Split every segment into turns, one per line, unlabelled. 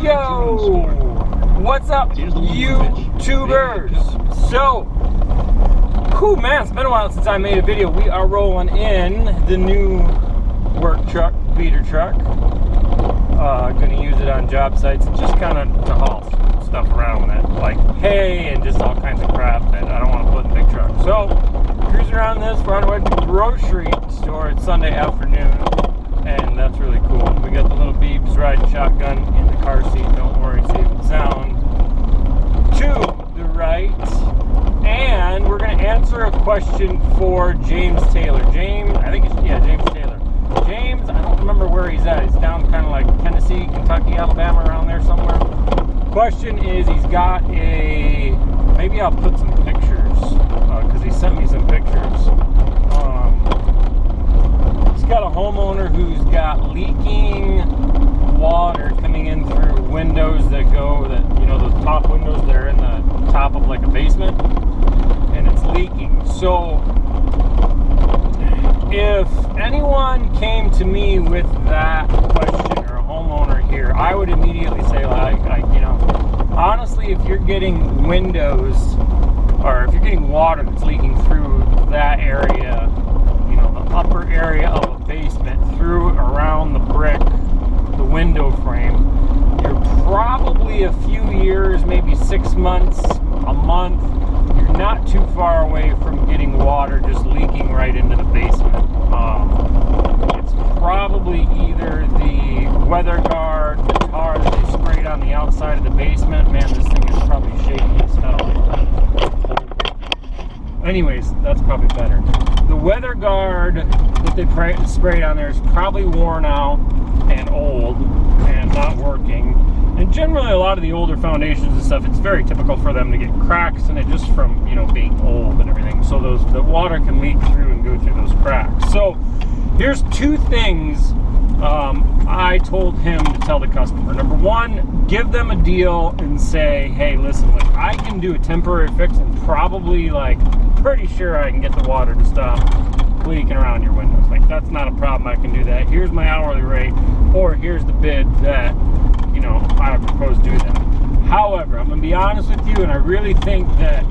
Yo! What's up, YouTubers? So, man, it's been a while since I made a video. We are rolling in the new work truck, beater truck. Gonna use it on job sites and just kind of to haul stuff around with it, like hay and just all kinds of crap that I don't want to put in big trucks. So, cruising around this, we're on our way to the grocery store. It's Sunday afternoon, and that's really cool. We got the little beeps riding shotgun in the car seat. Don't worry, safe and sound. To the right, and we're going to answer a question for James Taylor. James Taylor. James, I don't remember where he's at. He's down kind of like Tennessee, Kentucky, Alabama, around there somewhere. Question is, he's got a, maybe I'll put some pictures, because he sent me some pictures. He's got a homeowner who's got leaking water coming in through windows that go, the top windows that are in the top of like a basement, and it's leaking. So if anyone came to me with that question, or a homeowner here, I would immediately say, honestly, if you're getting windows, or if you're getting water that's leaking through that area, the upper area of a basement, through around the brick, the window frame, you're probably a few years, maybe 6 months, a month, you're not too far away from getting water just leaking right into the basement. It's probably either the weather guard, the tar that they sprayed on the outside of the basement. Man, this thing is probably shaky as hell. Anyways, that's probably better. The weather guard that they sprayed on there is probably worn out and old and not working. And generally, a lot of the older foundations and stuff, it's very typical for them to get cracks in it just from, being old and everything. So the water can leak through and go through those cracks. So here's two things I told him to tell the customer. Number one, give them a deal and say, hey, listen, I can do a temporary fix and probably, pretty sure I can get the water to stop leaking around your windows. That's not a problem. I can do that. Here's my hourly rate, or here's the bid that, I propose doing that. However, I'm going to be honest with you, and I really think that,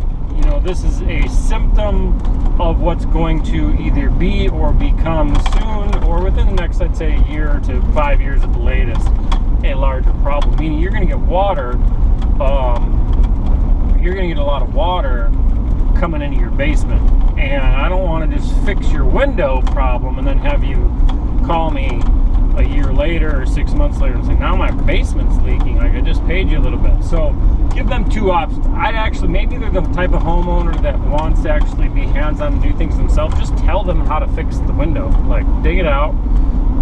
this is a symptom of what's going to either be or become soon, or within the next, I'd say, a year to 5 years at the latest, a larger problem. Meaning you're going to get water, you're going to get a lot of water coming into your basement. And I don't want to just fix your window problem and then have you call me a year later or 6 months later and say, now my basement's leaking, I just paid you a little bit. So give them two options. Maybe they're the type of homeowner that wants to actually be hands-on and do things themselves. Just tell them how to fix the window. Dig it out,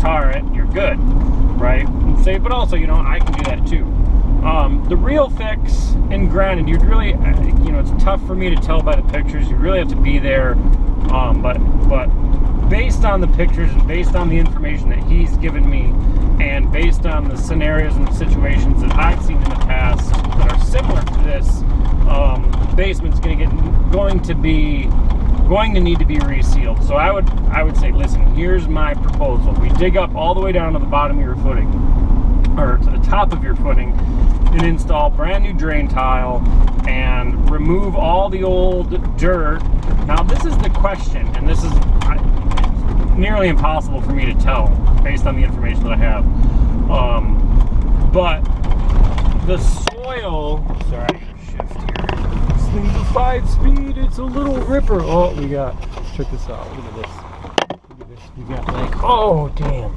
tar it, you're good, right? And say, but also, I can do that too. The real fix, and granted, you'd really, it's tough for me to tell by the pictures. You really have to be there. But based on the pictures and based on the information that he's given me, and based on the scenarios and the situations that I've seen in the past that are similar to this, basement's going to need to be resealed. So I would say, listen, here's my proposal. We dig up all the way down to the bottom of your footing, or to the top of your footing, and install brand new drain tile and remove all the old dirt. Now this is the question, and this is nearly impossible for me to tell based on the information that I have. But the soil, sorry, I gotta shift here. This thing's a 5-speed, it's a little ripper. Oh, check this out, look at this. We got oh damn.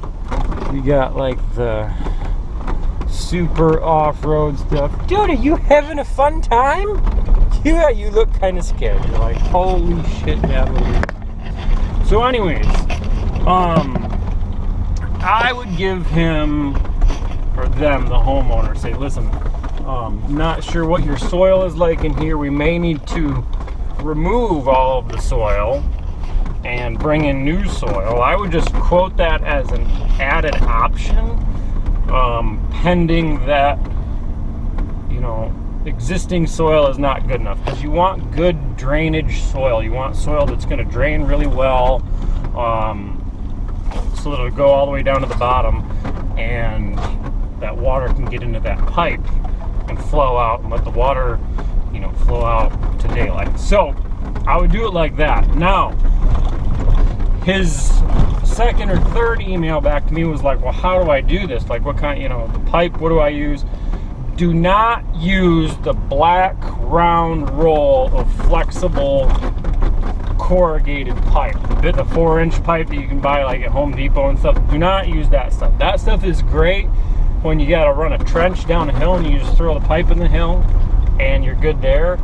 We got the super off-road stuff. Dude, are you having a fun time? Yeah, you look kind of scared. You're like, holy shit, that was... So anyways, I would give him, or them, the homeowner, say, listen, not sure what your soil is like in here. We may need to remove all of the soil and bring in new soil. I would just quote that as an added option, pending that, existing soil is not good enough, because you want good drainage soil. You want soil that's going to drain really well, so that it'll go all the way down to the bottom, and that water water can get into that pipe and flow out, and let the water, you know, flow out to daylight. So I would do it like that. Now, his second or third email back to me was like, well, how do I do this? Like, what kind, you know, the pipe, what do I use? Do not use the black round roll of flexible corrugated pipe. The 4-inch pipe that you can buy like at Home Depot and stuff. Do not use that stuff. That stuff is great when you got to run a trench down a hill and you just throw the pipe in the hill and you're good there.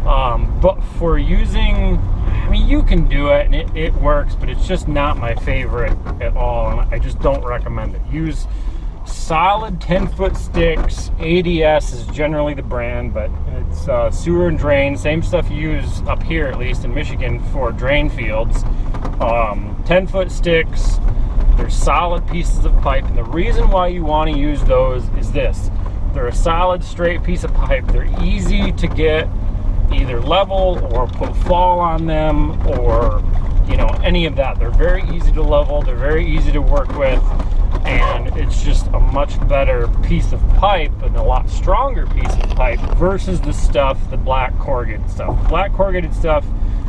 But for using, I mean, you can do it and it works, but it's just not my favorite at all, and I just don't recommend it. Use solid 10-foot sticks. ADS is generally the brand, but it's sewer and drain, same stuff you use up here, at least in Michigan, for drain fields. 10-foot sticks. They're solid pieces of pipe, and the reason why you want to use those is this: they're a solid straight piece of pipe. They're easy to get either level or put fall on them, or, you know, any of that. They're very easy to level, they're very easy to work with, and it's just a much better piece of pipe and a lot stronger piece of pipe versus the stuff, the black corrugated stuff. Black corrugated stuff,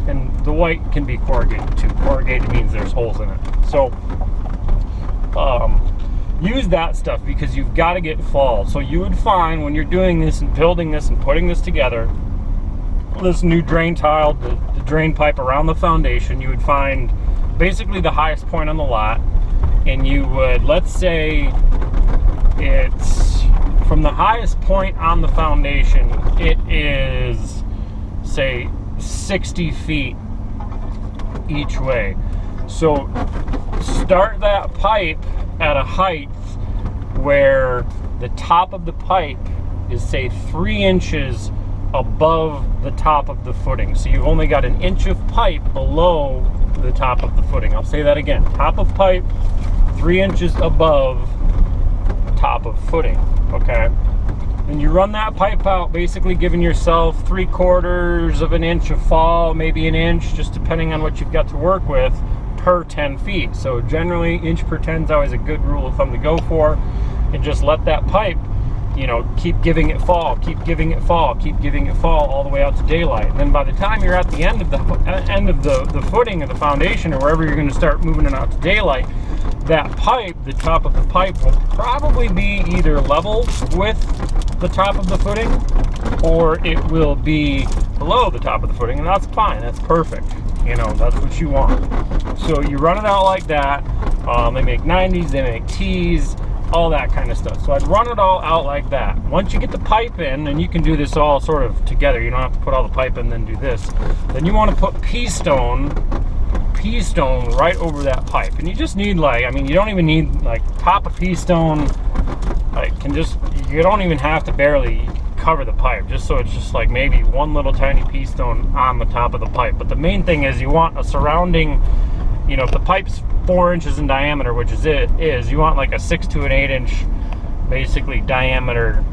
and the white can be corrugated too. Corrugated means there's holes in it. So use that stuff because you've got to get fall. So you would find when you're doing this and building this and putting this together, this new drain tile, the drain pipe around the foundation, you would find basically the highest point on the lot, and you would, let's say it's from the highest point on the foundation, it is, say, 60 feet each way. So start that pipe at a height where the top of the pipe is, say, 3 inches above the top of the footing. So you've only got an inch of pipe below the top of the footing. I'll say that again. Top of pipe, 3 inches above top of footing. Okay? Then you run that pipe out, basically giving yourself 3/4 of an inch of fall, maybe an inch, just depending on what you've got to work with, per 10 feet. So generally, inch per 10 is always a good rule of thumb to go for. And just let that pipe, you know, keep giving it fall, keep giving it fall, keep giving it fall all the way out to daylight. And then by the time you're at the end of the footing of the foundation, or wherever you're going to start moving it out to daylight, that pipe, the top of the pipe, will probably be either level with the top of the footing, or it will be below the top of the footing, and that's fine. That's perfect. You know, that's what you want. So you run it out like that. They make 90s, they make T's, all that kind of stuff. So I'd run it all out like that. Once you get the pipe in, and you can do this all sort of together, you don't have to put all the pipe in and then do this, then you want to put pea stone right over that pipe. And you just need, like, I mean, you don't even need, like, top of pea stone, like, you don't even have to barely cover the pipe, just so it's just like maybe one little tiny pea stone on the top of the pipe. But the main thing is you want a surrounding, you know, if the pipe's 4 inches in diameter, which is you want like a 6 to an 8 inch basically diameter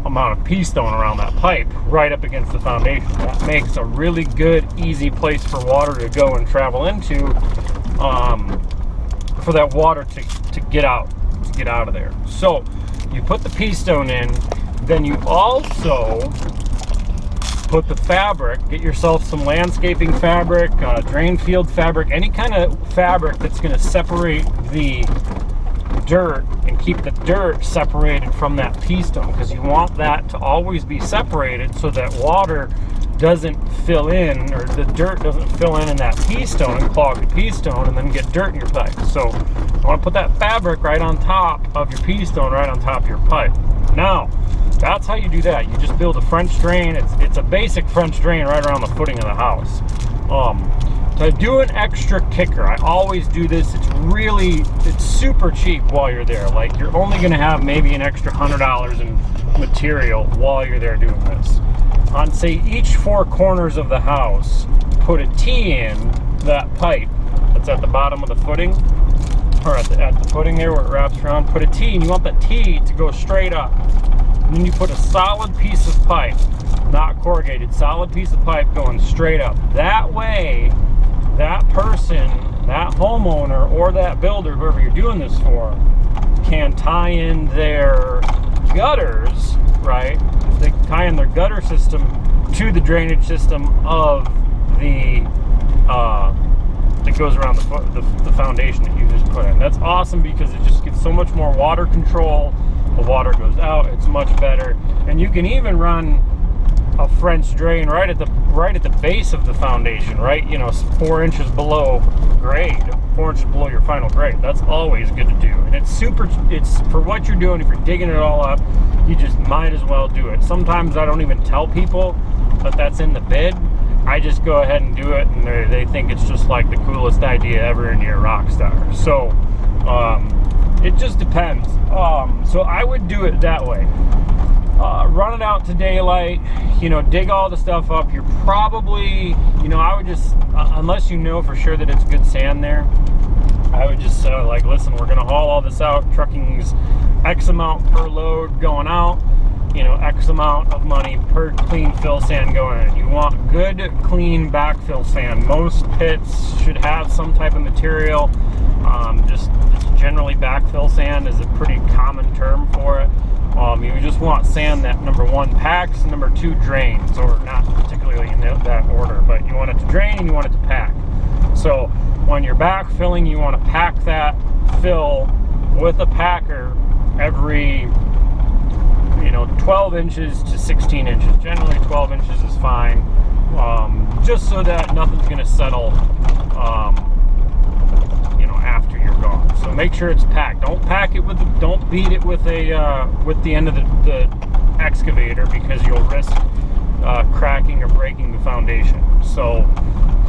amount of pea stone around that pipe right up against the foundation. That makes a really good, easy place for water to go and travel into, for that water to get out of there. So you put the pea stone in, then you also put the fabric. Get yourself some landscaping fabric, drain field fabric, any kind of fabric that's going to separate the dirt and keep the dirt separated from that pea stone, because you want that to always be separated so that water doesn't fill in, or the dirt doesn't fill in that pea stone and clog the pea stone and then get dirt in your pipe. So you want to put that fabric right on top of your pea stone, right on top of your pipe. Now, that's how you do that. You just build a French drain. It's a basic French drain right around the footing of the house. To do an extra kicker, I always do this. It's super cheap while you're there. Like, you're only going to have maybe an extra $100 in material while you're there doing this. On, say, each 4 corners of the house, put a T in that pipe that's at the bottom of the footing, or at the footing there where it wraps around. Put a T, and you want the T to go straight up. And then you put a solid piece of pipe, not corrugated, solid piece of pipe going straight up. That way, that person, that homeowner, or that builder, whoever you're doing this for, can tie in their gutters, right? They tie in their gutter system to the drainage system of the that goes around the foundation that you just put in. That's awesome because it just gets so much more water control. The water goes out, it's much better. And you can even run a French drain right at the base of the foundation, right? You know, 4 inches below grade, 4 inches below your final grade. That's always good to do. And it's for what you're doing. If you're digging it all up, you just might as well do it. Sometimes I don't even tell people that that's in the bid. I just go ahead and do it, and they think it's just like the coolest idea ever, and you're a rock star. So it just depends. So I would do it that way. Run it out to daylight, you know, dig all the stuff up. You're probably, you know, I would just, unless you know for sure that it's good sand there, I would just like, listen, we're going to haul all this out. Trucking's X amount per load going out, you know, X amount of money per clean fill sand going in. You want good, clean backfill sand. Most pits should have some type of material. Just generally backfill sand is a pretty common term for it. You just want sand that, number one, packs, and number two, drains, or not particularly in that order, but you want it to drain and you want it to pack. So when you're backfilling, you want to pack that fill with a packer every, you know, 12 inches to 16 inches. Generally 12 inches is fine, just so that nothing's going to settle, you know, after you're gone. So make sure it's packed. Don't pack it don't beat it with the end of the excavator, because you'll risk cracking or breaking the foundation. So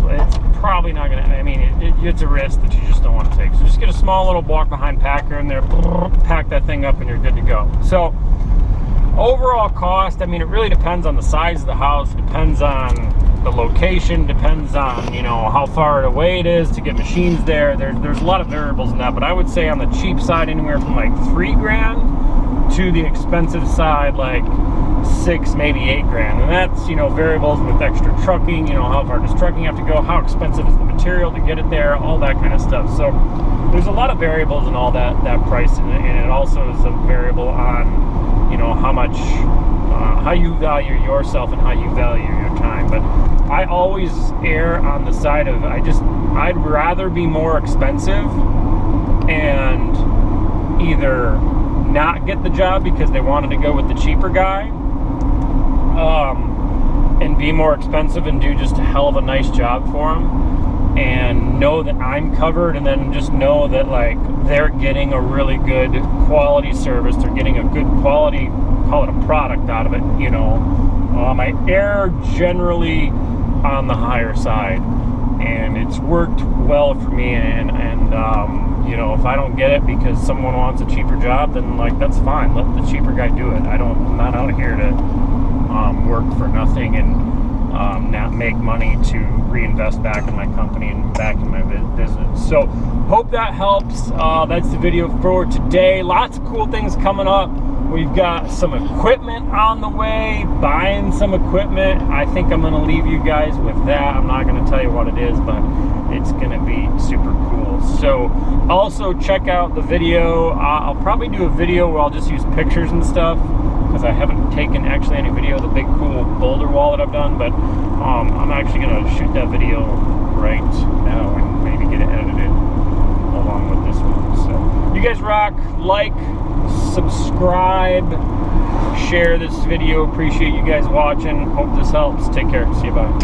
it's probably not going to, I mean, it's a risk that you just don't want to take. So just get a small little walk behind packer in there, pack that thing up, and you're good to go. So overall cost, I mean, it really depends on the size of the house, depends on the location, depends on, you know, how far away it is to get machines there. There's a lot of variables in that, but I would say on the cheap side, anywhere from like $3,000 to the expensive side, like $6,000, maybe $8,000. And that's, you know, variables with extra trucking, you know, how far does trucking have to go, how expensive is the material to get it there, all that kind of stuff. So there's a lot of variables in all that price, and it also is a variable on, you know, how much, how you value yourself and how you value your time. But I always err on the side of, I'd rather be more expensive and either not get the job because they wanted to go with the cheaper guy, and be more expensive and do just a hell of a nice job for them, and know that I'm covered, and then just know that, like, they're getting a really good quality service, they're getting a good quality, call it a product out of it, you know. I err generally on the higher side, and it's worked well for me, and you know, if I don't get it because someone wants a cheaper job, then, like, that's fine, let the cheaper guy do it. I'm not out here to work for nothing and not make money to reinvest back in my company and back in my business. So hope that helps. That's the video for today. Lots of cool things coming up. We've got some equipment on the way, buying some equipment. I think I'm going to leave you guys with that. I'm not going to tell you what it is, but it's going to be super cool. So also check out the video. I'll probably do a video where I'll just use pictures and stuff, because I haven't taken actually any video of the big cool boulder wall that I've done, but I'm actually going to shoot that video right now and maybe get it edited along with this one. So you guys rock. Like, subscribe, share this video. Appreciate you guys watching. Hope this helps. Take care. See you. Bye.